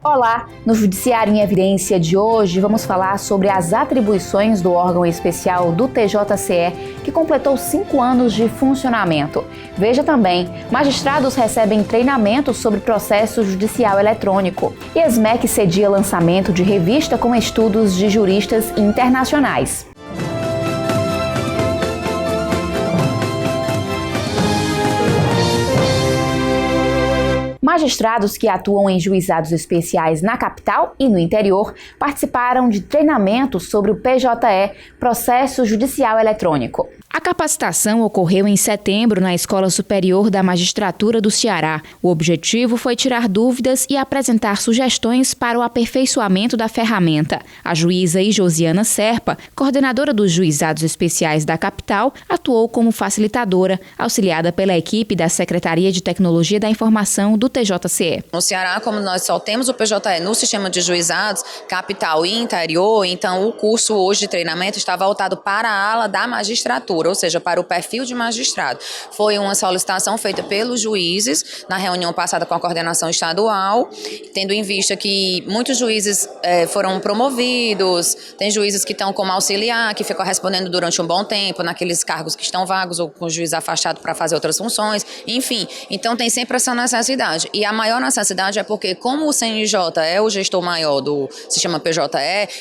Olá! No Judiciário em Evidência de hoje, vamos falar sobre as atribuições do órgão especial do TJCE, que completou 5 anos de funcionamento. Veja também, magistrados recebem treinamento sobre processo judicial eletrônico. E a SMEC cedia lançamento de revista com estudos de juristas internacionais. Magistrados que atuam em juizados especiais na capital e no interior participaram de treinamentos sobre o PJE, Processo Judicial Eletrônico. A capacitação ocorreu em setembro na Escola Superior da Magistratura do Ceará. O objetivo foi tirar dúvidas e apresentar sugestões para o aperfeiçoamento da ferramenta. A juíza Josiana Serpa, coordenadora dos juizados especiais da capital, atuou como facilitadora, auxiliada pela equipe da Secretaria de Tecnologia da Informação do TJCE. No Ceará, como nós só temos o PJE no sistema de juizados, capital e interior, então o curso hoje de treinamento está voltado para a ala da magistratura, ou seja, para o perfil de magistrado. Foi uma solicitação feita pelos juízes na reunião passada com a coordenação estadual, tendo em vista que muitos juízes foram promovidos, tem juízes que estão como auxiliar, que ficam respondendo durante um bom tempo naqueles cargos que estão vagos ou com o juiz afastado para fazer outras funções, enfim, então tem sempre essa necessidade. E a maior necessidade é porque, como o CNJ é o gestor maior do sistema PJE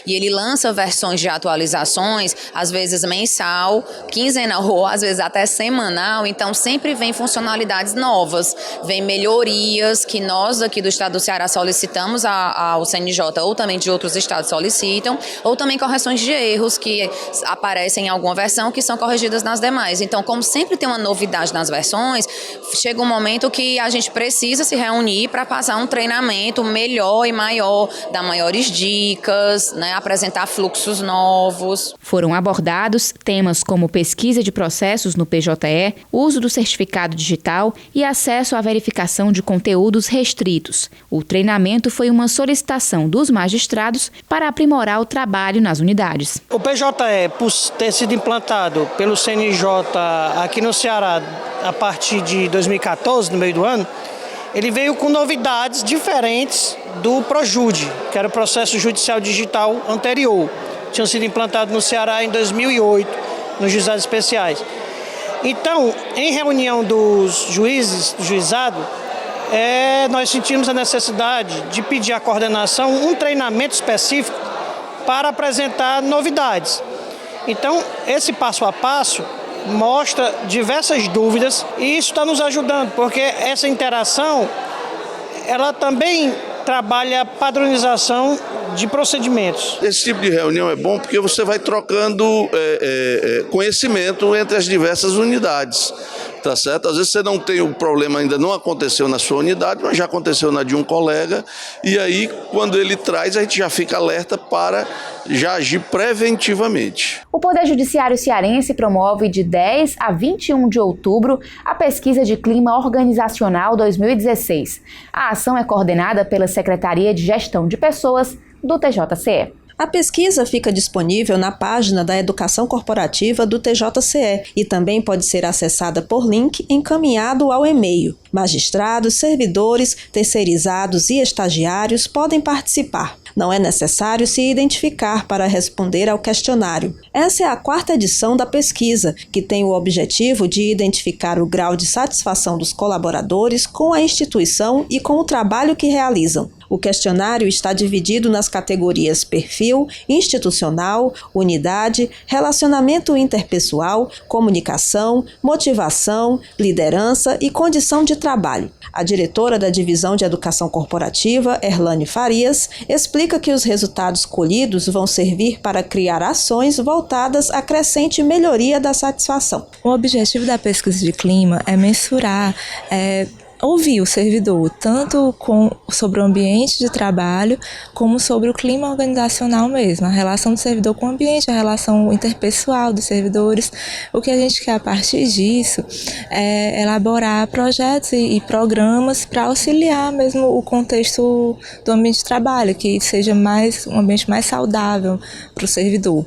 e ele lança versões de atualizações, às vezes mensal, quinzenal ou às vezes até semanal, então sempre vem funcionalidades novas, vem melhorias que nós aqui do estado do Ceará solicitamos ao CNJ ou também de outros estados solicitam, ou também correções de erros que aparecem em alguma versão que são corrigidas nas demais. Então, como sempre tem uma novidade nas versões, chega um momento que a gente precisa se reunir para passar um treinamento melhor e maior, dar maiores dicas, apresentar fluxos novos. Foram abordados temas como pesquisa de processos no PJE, uso do certificado digital e acesso à verificação de conteúdos restritos. O treinamento foi uma solicitação dos magistrados para aprimorar o trabalho nas unidades. O PJE, por ter sido implantado pelo CNJ aqui no Ceará a partir de 2014, no meio do ano, ele veio com novidades diferentes do ProJude, que era o processo judicial digital anterior. Tinha sido implantado no Ceará em 2008, nos juizados especiais. Então, em reunião dos juízes, do juizado, nós sentimos a necessidade de pedir à coordenação um treinamento específico para apresentar novidades. Então, esse passo a passo mostra diversas dúvidas e isso está nos ajudando, porque essa interação, ela também trabalha a padronização de procedimentos. Esse tipo de reunião é bom porque você vai trocando conhecimento entre as diversas unidades, tá certo? Às vezes você não tem o problema, ainda não aconteceu na sua unidade, mas já aconteceu na de um colega, e aí quando ele traz, a gente já fica alerta para já agir preventivamente. O Poder Judiciário Cearense promove de 10 a 21 de outubro a Pesquisa de Clima Organizacional 2016. A ação é coordenada pela Secretaria de Gestão de Pessoas do TJCE. A pesquisa fica disponível na página da Educação Corporativa do TJCE e também pode ser acessada por link encaminhado ao e-mail. Magistrados, servidores, terceirizados e estagiários podem participar. Não é necessário se identificar para responder ao questionário. Essa é a 4ª edição da pesquisa, que tem o objetivo de identificar o grau de satisfação dos colaboradores com a instituição e com o trabalho que realizam. O questionário está dividido nas categorias perfil, institucional, unidade, relacionamento interpessoal, comunicação, motivação, liderança e condição de trabalho. A diretora da Divisão de Educação Corporativa, Erlane Farias, explica que os resultados colhidos vão servir para criar ações voltadas à crescente melhoria da satisfação. O objetivo da pesquisa de clima é mensurar, ouvir o servidor, tanto sobre o ambiente de trabalho, como sobre o clima organizacional mesmo, a relação do servidor com o ambiente, a relação interpessoal dos servidores. O que a gente quer a partir disso é elaborar projetos e programas para auxiliar mesmo o contexto do ambiente de trabalho, que seja um ambiente mais saudável para o servidor.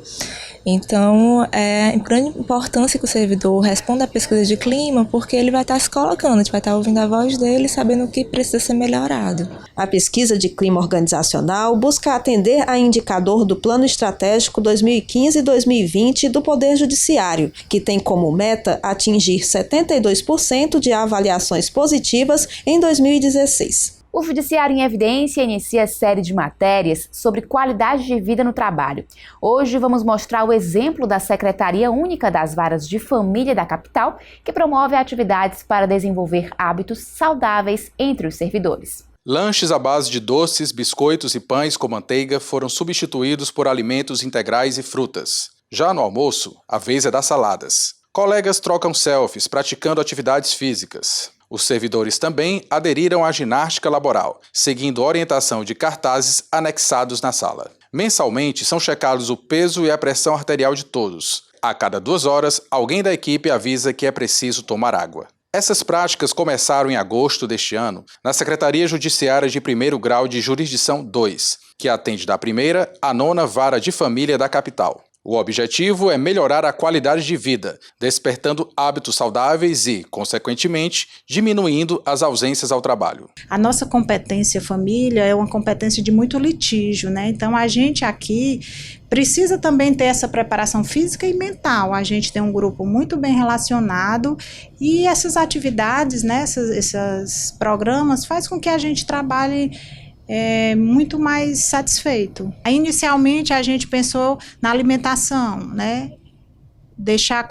Então, é de grande importância que o servidor responda à pesquisa de clima, porque ele vai estar se colocando, a gente vai estar ouvindo a voz dele, sabendo o que precisa ser melhorado. A pesquisa de clima organizacional busca atender a indicador do Plano Estratégico 2015-2020 do Poder Judiciário, que tem como meta atingir 72% de avaliações positivas em 2016. O Judiciário em Evidência inicia a série de matérias sobre qualidade de vida no trabalho. Hoje vamos mostrar o exemplo da Secretaria Única das Varas de Família da capital, que promove atividades para desenvolver hábitos saudáveis entre os servidores. Lanches à base de doces, biscoitos e pães com manteiga foram substituídos por alimentos integrais e frutas. Já no almoço, a vez é das saladas. Colegas trocam selfies praticando atividades físicas. Os servidores também aderiram à ginástica laboral, seguindo orientação de cartazes anexados na sala. Mensalmente, são checados o peso e a pressão arterial de todos. A cada 2 horas, alguém da equipe avisa que é preciso tomar água. Essas práticas começaram em agosto deste ano na Secretaria Judiciária de Primeiro Grau de Jurisdição 2, que atende da 1ª à 9ª Vara de Família da capital. O objetivo é melhorar a qualidade de vida, despertando hábitos saudáveis e, consequentemente, diminuindo as ausências ao trabalho. A nossa competência família é uma competência de muito litígio, né? Então a gente aqui precisa também ter essa preparação física e mental. A gente tem um grupo muito bem relacionado e essas atividades, né, esses programas faz com que a gente trabalhe muito mais satisfeito. Inicialmente a gente pensou na alimentação, né? Deixar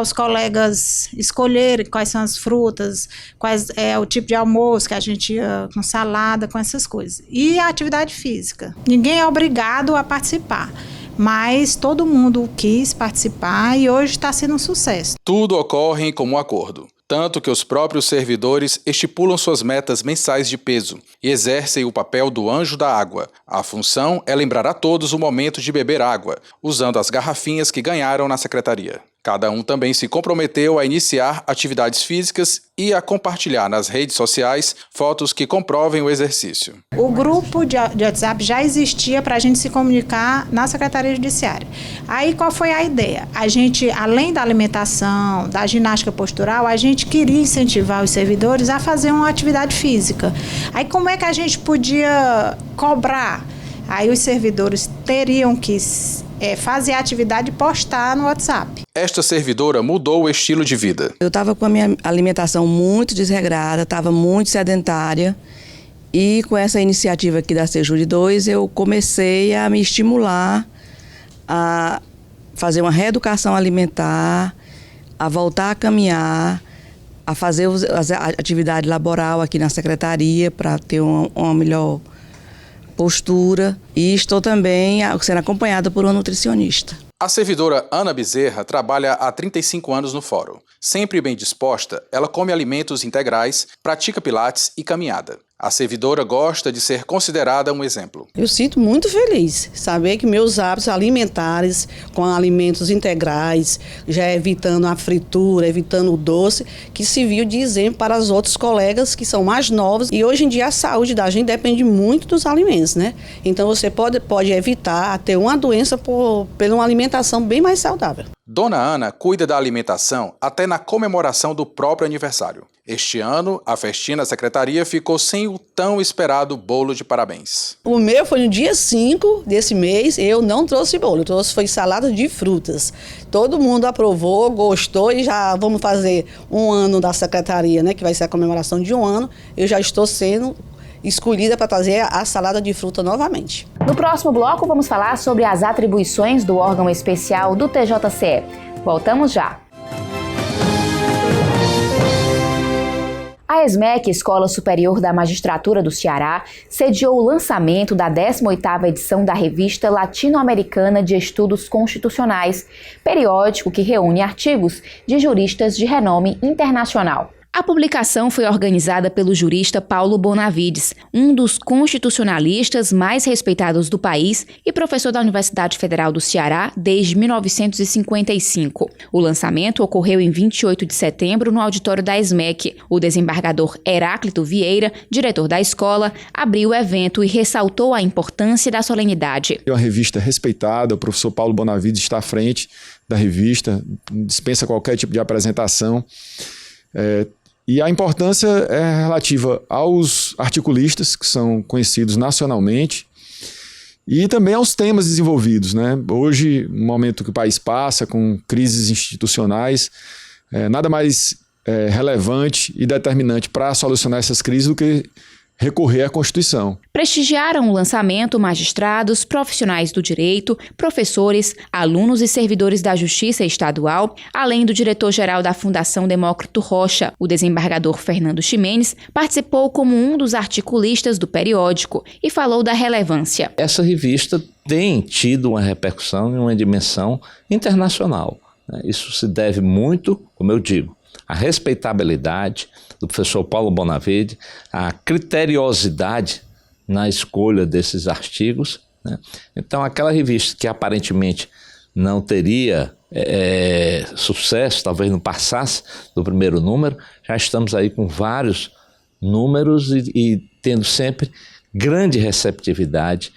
os colegas escolherem quais são as frutas, quais é o tipo de almoço que a gente ia com salada, com essas coisas. E a atividade física. Ninguém é obrigado a participar, mas todo mundo quis participar e hoje está sendo um sucesso. Tudo ocorre em comum acordo. Tanto que os próprios servidores estipulam suas metas mensais de peso e exercem o papel do anjo da água. A função é lembrar a todos o momento de beber água, usando as garrafinhas que ganharam na secretaria. Cada um também se comprometeu a iniciar atividades físicas e a compartilhar nas redes sociais fotos que comprovem o exercício. O grupo de WhatsApp já existia para a gente se comunicar na Secretaria Judiciária. Aí qual foi a ideia? A gente, além da alimentação, da ginástica postural, a gente queria incentivar os servidores a fazer uma atividade física. Aí como é que a gente podia cobrar? Aí os servidores teriam que fazer a atividade e postar no WhatsApp. Esta servidora mudou o estilo de vida. Eu estava com a minha alimentação muito desregrada, estava muito sedentária e com essa iniciativa aqui da Sejure 2 eu comecei a me estimular a fazer uma reeducação alimentar, a voltar a caminhar, a fazer a atividade laboral aqui na secretaria para ter uma melhor postura e estou também sendo acompanhada por uma nutricionista. A servidora Ana Bezerra trabalha há 35 anos no fórum. Sempre bem disposta, ela come alimentos integrais, pratica pilates e caminhada. A servidora gosta de ser considerada um exemplo. Eu sinto muito feliz saber que meus hábitos alimentares, com alimentos integrais, já evitando a fritura, evitando o doce, que serviu de exemplo para os outros colegas que são mais novos. E hoje em dia a saúde da gente depende muito dos alimentos, né? Então você pode evitar ter uma doença por uma alimentação bem mais saudável. Dona Ana cuida da alimentação até na comemoração do próprio aniversário. Este ano, a festinha da secretaria ficou sem o tão esperado bolo de parabéns. O meu foi no dia 5 desse mês, eu não trouxe bolo, foi salada de frutas. Todo mundo aprovou, gostou e já vamos fazer 1 ano da secretaria, né, que vai ser a comemoração de 1 ano. Eu já estou sendo escolhida para trazer a salada de fruta novamente. No próximo bloco, vamos falar sobre as atribuições do órgão especial do TJCE. Voltamos já. A ESMEC, Escola Superior da Magistratura do Ceará, sediou o lançamento da 18ª edição da Revista Latino-Americana de Estudos Constitucionais, periódico que reúne artigos de juristas de renome internacional. A publicação foi organizada pelo jurista Paulo Bonavides, um dos constitucionalistas mais respeitados do país e professor da Universidade Federal do Ceará desde 1955. O lançamento ocorreu em 28 de setembro no auditório da SMEC. O desembargador Heráclito Vieira, diretor da escola, abriu o evento e ressaltou a importância da solenidade. É uma revista respeitada, o professor Paulo Bonavides está à frente da revista, dispensa qualquer tipo de apresentação. E a importância é relativa aos articulistas, que são conhecidos nacionalmente, e também aos temas desenvolvidos, né? Hoje, no momento que o país passa, com crises institucionais, nada mais relevante e determinante para solucionar essas crises do que recorrer à Constituição. Prestigiaram o lançamento magistrados, profissionais do direito, professores, alunos e servidores da Justiça Estadual, além do diretor-geral da Fundação Demócrito Rocha. O desembargador Fernando Ximenes participou como um dos articulistas do periódico e falou da relevância. Essa revista tem tido uma repercussão e uma dimensão internacional. Isso se deve muito, como eu digo, à respeitabilidade do professor Paulo Bonavides, a criteriosidade na escolha desses artigos, né? Então, aquela revista que aparentemente não teria sucesso, talvez não passasse do primeiro número, já estamos aí com vários números e tendo sempre grande receptividade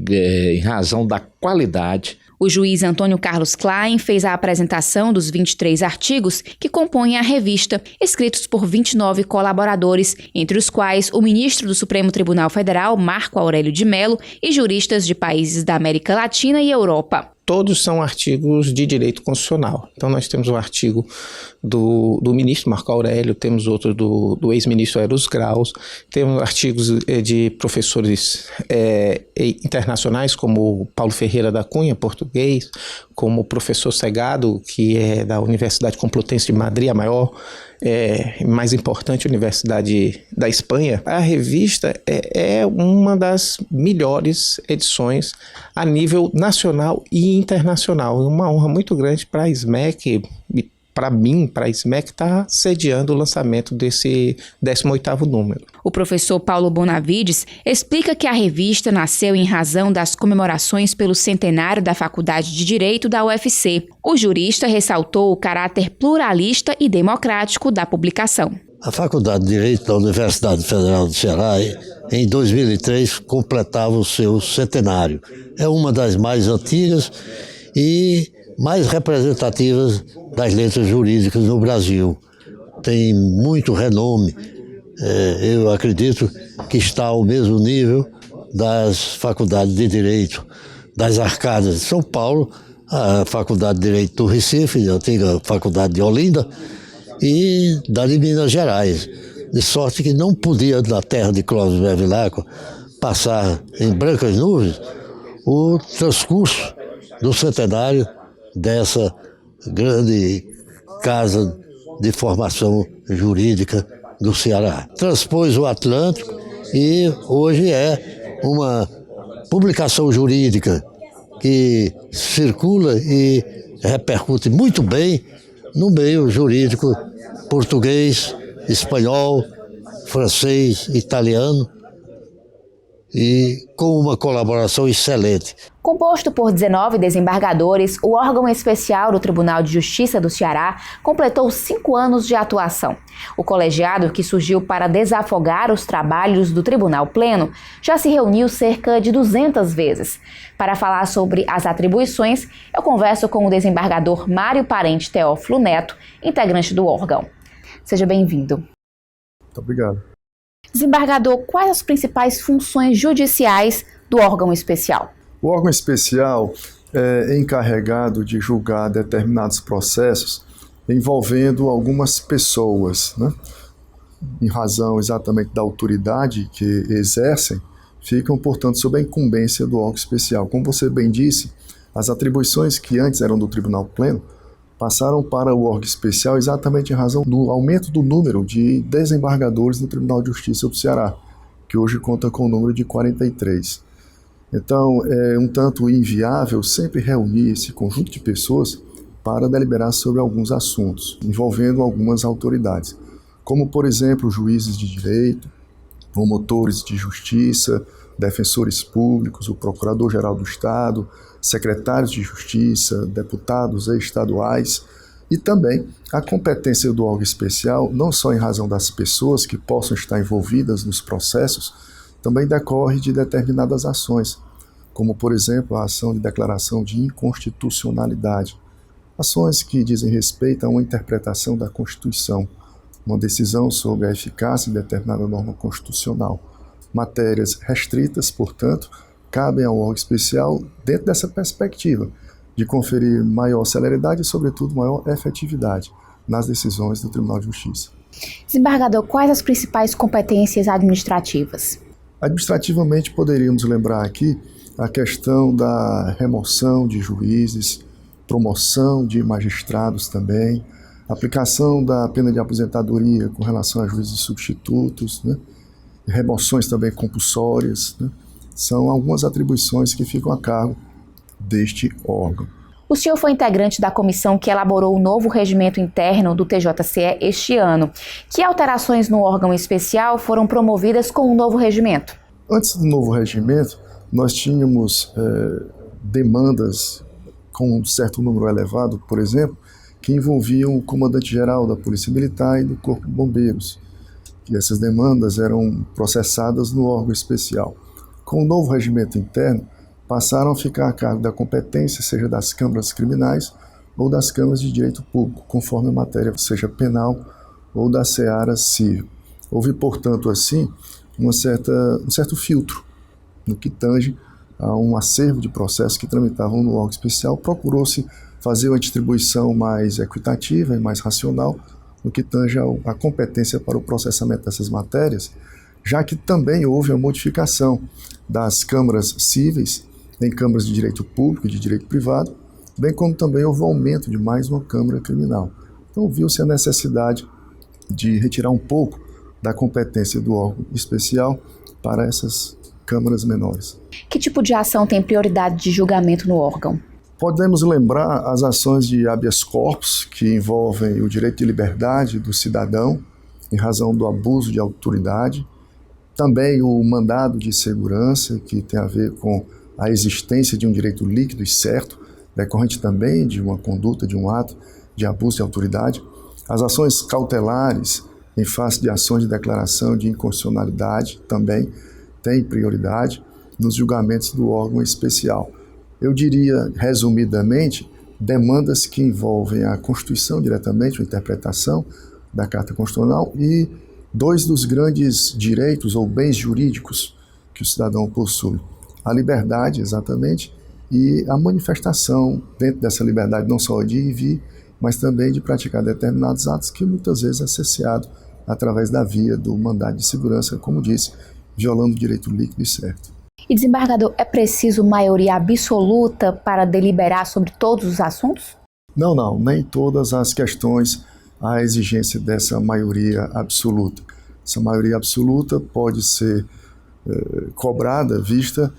em razão da qualidade. O juiz Antônio Carlos Klein fez a apresentação dos 23 artigos que compõem a revista, escritos por 29 colaboradores, entre os quais o ministro do Supremo Tribunal Federal, Marco Aurélio de Mello, e juristas de países da América Latina e Europa. Todos são artigos de direito constitucional. Então nós temos um artigo do ministro Marco Aurélio, temos outro do ex-ministro Eros Graus, temos artigos de professores internacionais como Paulo Ferreira da Cunha, português, como o professor Segado, que é da Universidade Complutense de Madrid, a maior mais importante universidade da Espanha. A revista é uma das melhores edições a nível nacional e internacional. Uma honra muito grande para a SMEC, para mim, para a SMEC, estar sediando o lançamento desse 18º número. O professor Paulo Bonavides explica que a revista nasceu em razão das comemorações pelo centenário da Faculdade de Direito da UFC. O jurista ressaltou o caráter pluralista e democrático da publicação. A Faculdade de Direito da Universidade Federal do Ceará, em 2003, completava o seu centenário. É uma das mais antigas e mais representativas das letras jurídicas no Brasil. Tem muito renome. Eu acredito que está ao mesmo nível das faculdades de Direito das Arcadas de São Paulo, a Faculdade de Direito do Recife, a antiga Faculdade de Olinda, e da de Minas Gerais. De sorte que não podia, na terra de Clóvis Bevilacqua, passar em brancas nuvens o transcurso do centenário dessa grande casa de formação jurídica do Ceará. Transpôs o Atlântico e hoje é uma publicação jurídica que circula e repercute muito bem no meio jurídico português, espanhol, francês, italiano, e com uma colaboração excelente. Composto por 19 desembargadores, o órgão especial do Tribunal de Justiça do Ceará completou 5 anos de atuação. O colegiado, que surgiu para desafogar os trabalhos do Tribunal Pleno, já se reuniu cerca de 200 vezes. Para falar sobre as atribuições, eu converso com o desembargador Mário Parente Teófilo Neto, integrante do órgão. Seja bem-vindo. Muito obrigado. Desembargador, quais as principais funções judiciais do órgão especial? O órgão especial é encarregado de julgar determinados processos envolvendo algumas pessoas, né? Em razão exatamente da autoridade que exercem, ficam, portanto, sob a incumbência do órgão especial. Como você bem disse, as atribuições que antes eram do Tribunal Pleno passaram para o órgão especial exatamente em razão do aumento do número de desembargadores no Tribunal de Justiça do Ceará, que hoje conta com o número de 43. Então, é um tanto inviável sempre reunir esse conjunto de pessoas para deliberar sobre alguns assuntos, envolvendo algumas autoridades. como, por exemplo, juízes de direito, promotores de justiça, defensores públicos, o Procurador-Geral do Estado, secretários de justiça, deputados estaduais, e também a competência do órgão especial, não só em razão das pessoas que possam estar envolvidas nos processos, também decorre de determinadas ações, como, por exemplo, a ação de declaração de inconstitucionalidade, ações que dizem respeito a uma interpretação da Constituição, uma decisão sobre a eficácia de determinada norma constitucional. Matérias restritas, portanto, cabem ao órgão especial dentro dessa perspectiva de conferir maior celeridade e, sobretudo, maior efetividade nas decisões do Tribunal de Justiça. Desembargador, quais as principais competências administrativas? Administrativamente, poderíamos lembrar aqui a questão da remoção de juízes, promoção de magistrados também, aplicação da pena de aposentadoria com relação a juízes substitutos, né? Remoções também compulsórias, né? São algumas atribuições que ficam a cargo deste órgão. O senhor foi integrante da comissão que elaborou o novo regimento interno do TJCE este ano. Que alterações no órgão especial foram promovidas com o novo regimento? Antes do novo regimento, nós tínhamos demandas com um certo número elevado, por exemplo, que envolviam o comandante-geral da Polícia Militar e do Corpo de Bombeiros. E essas demandas eram processadas no órgão especial. Com o novo regimento interno, passaram a ficar a cargo da competência, seja das câmaras criminais ou das câmaras de direito público, conforme a matéria seja penal ou da seara civil. Houve, portanto, assim, um certo filtro no que tange a um acervo de processos que tramitavam no órgão especial. Procurou-se fazer uma distribuição mais equitativa e mais racional no que tange a competência para o processamento dessas matérias, já que também houve a modificação das câmaras cíveis em câmaras de direito público e de direito privado, bem como também houve o aumento de mais uma câmara criminal. Então viu-se a necessidade de retirar um pouco da competência do órgão especial para essas câmaras menores. Que tipo de ação tem prioridade de julgamento no órgão? Podemos lembrar as ações de habeas corpus, que envolvem o direito de liberdade do cidadão em razão do abuso de autoridade, também o mandado de segurança, que tem a ver com a existência de um direito líquido e certo, decorrente também de uma conduta, de um ato de abuso de autoridade, as ações cautelares em face de ações de declaração de inconstitucionalidade também têm prioridade nos julgamentos do órgão especial. Eu diria, resumidamente, demandas que envolvem a Constituição diretamente, a interpretação da Carta Constitucional e dois dos grandes direitos ou bens jurídicos que o cidadão possui. A liberdade, exatamente, e a manifestação dentro dessa liberdade, não só de ir e vir, mas também de praticar determinados atos que muitas vezes é cesseado através da via do mandado de segurança, como disse, violando o direito líquido e certo. E, desembargador, é preciso maioria absoluta para deliberar sobre todos os assuntos? Não, nem todas as questões há a exigência dessa maioria absoluta. Essa maioria absoluta pode ser cobrada, vista,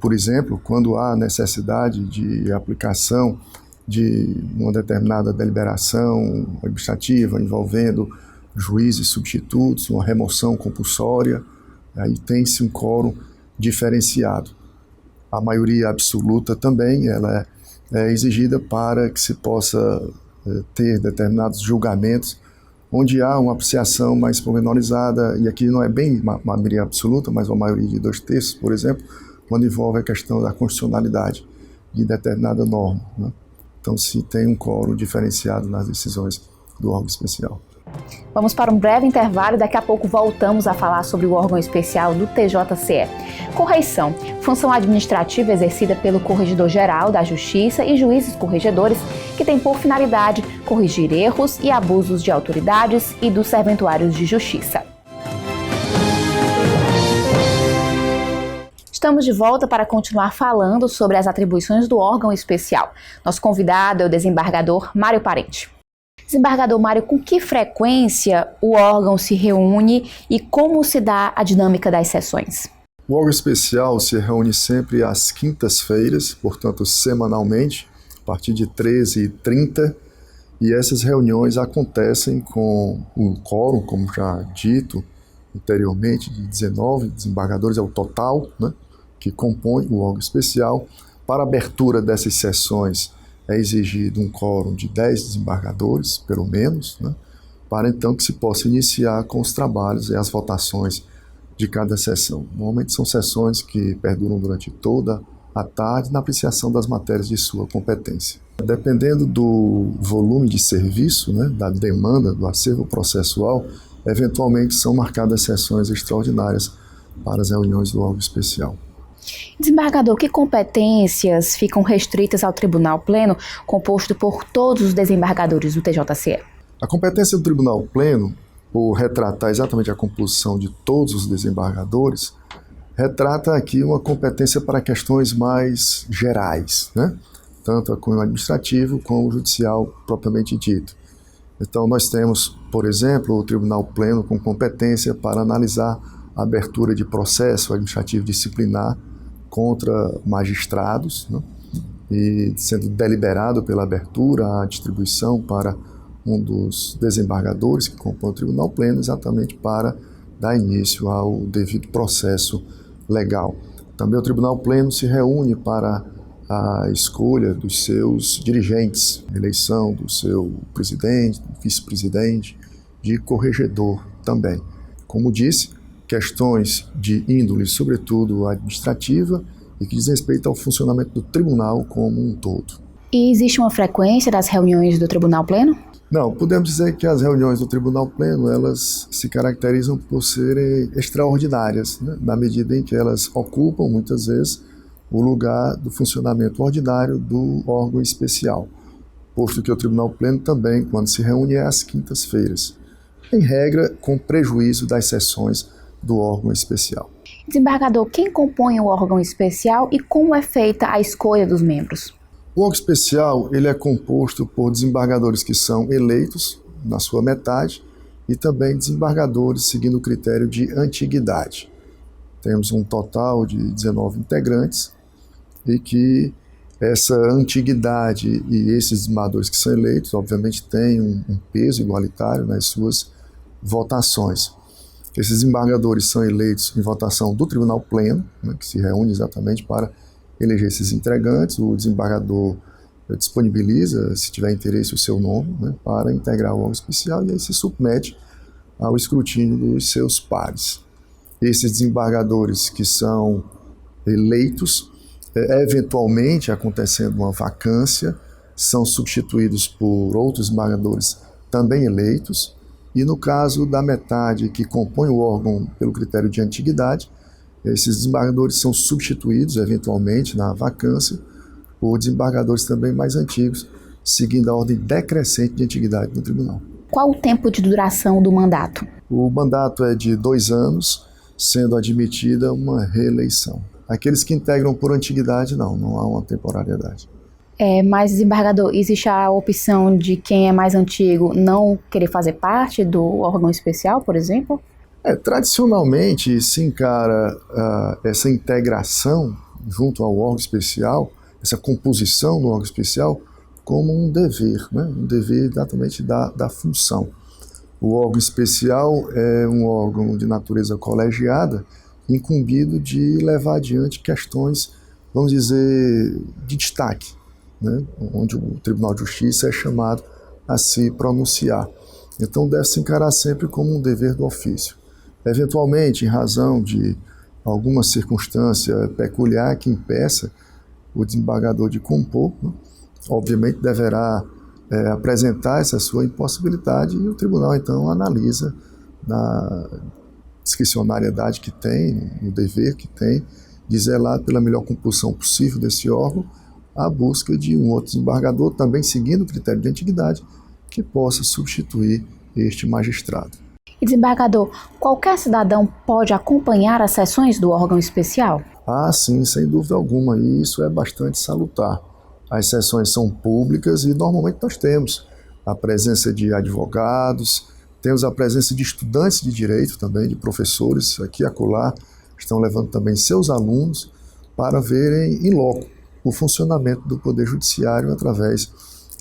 por exemplo, quando há necessidade de aplicação de uma determinada deliberação administrativa envolvendo juízes substitutos, uma remoção compulsória, aí tem-se um quórum diferenciado. A maioria absoluta também ela é exigida para que se possa ter determinados julgamentos onde há uma apreciação mais pormenorizada, e aqui não é bem uma maioria absoluta, mas uma maioria de 2/3, por exemplo, quando envolve a questão da constitucionalidade de determinada norma, né? Então se tem um quórum diferenciado nas decisões do órgão especial. Vamos para um breve intervalo e daqui a pouco voltamos a falar sobre o órgão especial do TJCE. Correição, função administrativa exercida pelo Corregedor-Geral da Justiça e juízes corregedores que tem por finalidade corrigir erros e abusos de autoridades e dos serventuários de justiça. Estamos de volta para continuar falando sobre as atribuições do órgão especial. Nosso convidado é o desembargador Mário Parente. Desembargador Mário, com que frequência o órgão se reúne e como se dá a dinâmica das sessões? O órgão especial se reúne sempre às quintas-feiras, portanto semanalmente, a partir de 13h30, E essas reuniões acontecem com um quórum, como já dito anteriormente, de 19 desembargadores, é o total, né, que compõe o órgão especial. Para a abertura dessas sessões é exigido um quórum de 10 desembargadores, pelo menos, né, para então que se possa iniciar com os trabalhos e as votações de cada sessão. Normalmente são sessões que perduram durante toda a tarde na apreciação das matérias de sua competência. Dependendo do volume de serviço, né, da demanda do acervo processual, eventualmente são marcadas sessões extraordinárias para as reuniões do órgão especial. Desembargador, que competências ficam restritas ao Tribunal Pleno, composto por todos os desembargadores do TJCE? A competência do Tribunal Pleno, por retratar exatamente a composição de todos os desembargadores, retrata aqui uma competência para questões mais gerais, né? Tanto a cunho administrativo como o judicial propriamente dito. Então nós temos, por exemplo, o Tribunal Pleno com competência para analisar a abertura de processo administrativo disciplinar contra magistrados, né? E sendo deliberado pela abertura, a distribuição para um dos desembargadores que compõem o Tribunal Pleno, exatamente para dar início ao devido processo legal. Também o Tribunal Pleno se reúne para a escolha dos seus dirigentes, eleição do seu presidente, vice-presidente, de corregedor também. Como disse, questões de índole, sobretudo administrativa, e que diz respeito ao funcionamento do tribunal como um todo. E existe uma frequência das reuniões do Tribunal Pleno? Não, podemos dizer que as reuniões do Tribunal Pleno, elas se caracterizam por serem extraordinárias, né? Na medida em que elas ocupam, muitas vezes, o lugar do funcionamento ordinário do órgão especial, posto que o Tribunal Pleno também, quando se reúne, é às quintas-feiras, em regra, com prejuízo das sessões do órgão especial. Desembargador, quem compõe o órgão especial e como é feita a escolha dos membros? O órgão especial ele é composto por desembargadores que são eleitos, na sua metade, e também desembargadores seguindo o critério de antiguidade. Temos um total de 19 integrantes e que essa antiguidade e esses desembargadores que são eleitos, obviamente, têm um peso igualitário nas suas votações. Esses desembargadores são eleitos em votação do Tribunal Pleno, né, que se reúne exatamente para eleger esses integrantes. O desembargador disponibiliza, se tiver interesse, o seu nome, né, para integrar o órgão especial, e aí se submete ao escrutínio dos seus pares. Esses desembargadores que são eleitos, eventualmente acontecendo uma vacância, são substituídos por outros desembargadores também eleitos, e no caso da metade que compõe o órgão pelo critério de antiguidade, esses desembargadores são substituídos, eventualmente, na vacância, por desembargadores também mais antigos, seguindo a ordem decrescente de antiguidade no tribunal. Qual o tempo de duração do mandato? O mandato é de 2 anos, sendo admitida uma reeleição. Aqueles que integram por antiguidade, não há uma temporariedade. Mas, desembargador, existe a opção de quem é mais antigo não querer fazer parte do órgão especial, por exemplo? Tradicionalmente se encara essa integração junto ao órgão especial, essa composição no órgão especial, como um dever, né? Um dever exatamente da função. O órgão especial é um órgão de natureza colegiada, incumbido de levar adiante questões, vamos dizer, de destaque, né? Onde o Tribunal de Justiça é chamado a se pronunciar. Então deve se encarar sempre como um dever do ofício. Eventualmente, em razão de alguma circunstância peculiar que impeça o desembargador de compor, né, obviamente deverá apresentar essa sua impossibilidade, e o tribunal então analisa na discricionariedade que tem, no dever que tem, de zelar pela melhor composição possível desse órgão, a busca de um outro desembargador, também seguindo o critério de antiguidade, que possa substituir este magistrado. E, desembargador, qualquer cidadão pode acompanhar as sessões do órgão especial? Sim, sem dúvida alguma, e isso é bastante salutar. As sessões são públicas e normalmente nós temos a presença de advogados, temos a presença de estudantes de direito também, de professores aqui e acolá, estão levando também seus alunos para verem em loco o funcionamento do Poder Judiciário através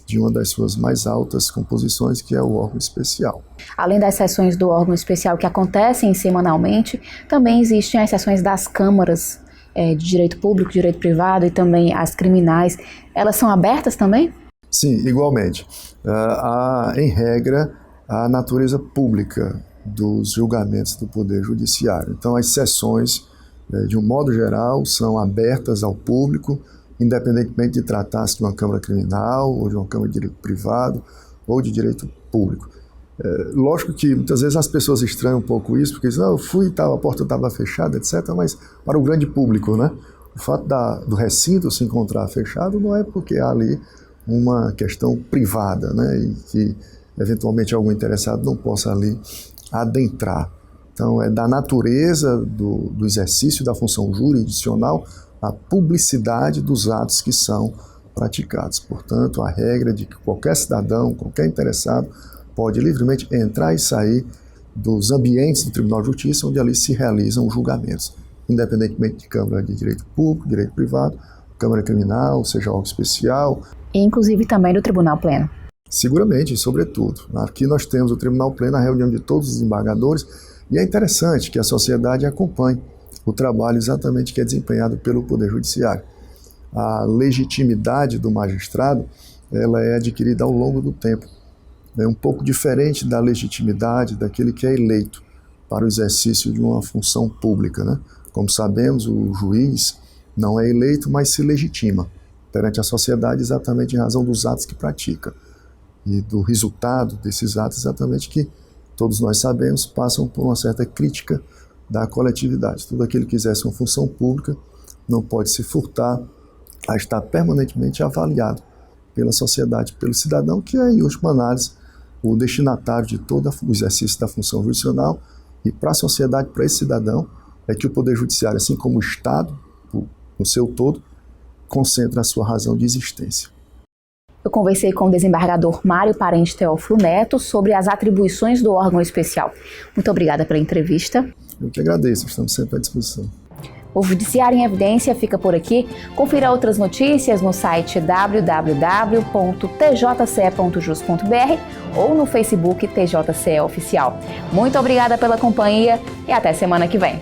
de uma das suas mais altas composições, que é o órgão especial. Além das sessões do órgão especial que acontecem semanalmente, também existem as sessões das câmaras de direito público, direito privado e também as criminais. Elas são abertas também? Sim, igualmente. Em regra, a natureza pública dos julgamentos do Poder Judiciário. Então, as sessões, de um modo geral, são abertas ao público, independentemente de tratar-se de uma Câmara Criminal, ou de uma Câmara de Direito Privado, ou de Direito Público. Lógico que muitas vezes as pessoas estranham um pouco isso, porque dizem, eu fui e a porta estava fechada, etc., mas para o grande público, né? O fato do recinto se encontrar fechado não é porque há ali uma questão privada, né? E que eventualmente algum interessado não possa ali adentrar. Então, é da natureza do exercício da função jurisdicional a publicidade dos atos que são praticados. Portanto, a regra é de que qualquer cidadão, qualquer interessado, pode livremente entrar e sair dos ambientes do Tribunal de Justiça, onde ali se realizam julgamentos, independentemente de Câmara de Direito Público, Direito Privado, Câmara Criminal, seja órgão especial. E inclusive também do Tribunal Pleno. Seguramente, sobretudo. Aqui nós temos o Tribunal Pleno, a reunião de todos os desembargadores, e é interessante que a sociedade acompanhe o trabalho exatamente que é desempenhado pelo Poder Judiciário. A legitimidade do magistrado, ela é adquirida ao longo do tempo. É um pouco diferente da legitimidade daquele que é eleito para o exercício de uma função pública, né? Como sabemos, o juiz não é eleito, mas se legitima perante a sociedade exatamente em razão dos atos que pratica e do resultado desses atos exatamente que todos nós sabemos passam por uma certa crítica da coletividade. Todo aquele que exerce uma função pública não pode se furtar a estar permanentemente avaliado pela sociedade, pelo cidadão, que é, em última análise, o destinatário de todo o exercício da função jurisdicional, e para a sociedade, para esse cidadão, é que o Poder Judiciário, assim como o Estado, no seu todo, concentra a sua razão de existência. Eu conversei com o desembargador Mário Parente Teófilo Neto sobre as atribuições do órgão especial. Muito obrigada pela entrevista. Eu que agradeço, estamos sempre à disposição. O Judiciário em Evidência fica por aqui. Confira outras notícias no site www.tjce.jus.br ou no Facebook TJCE Oficial. Muito obrigada pela companhia e até semana que vem.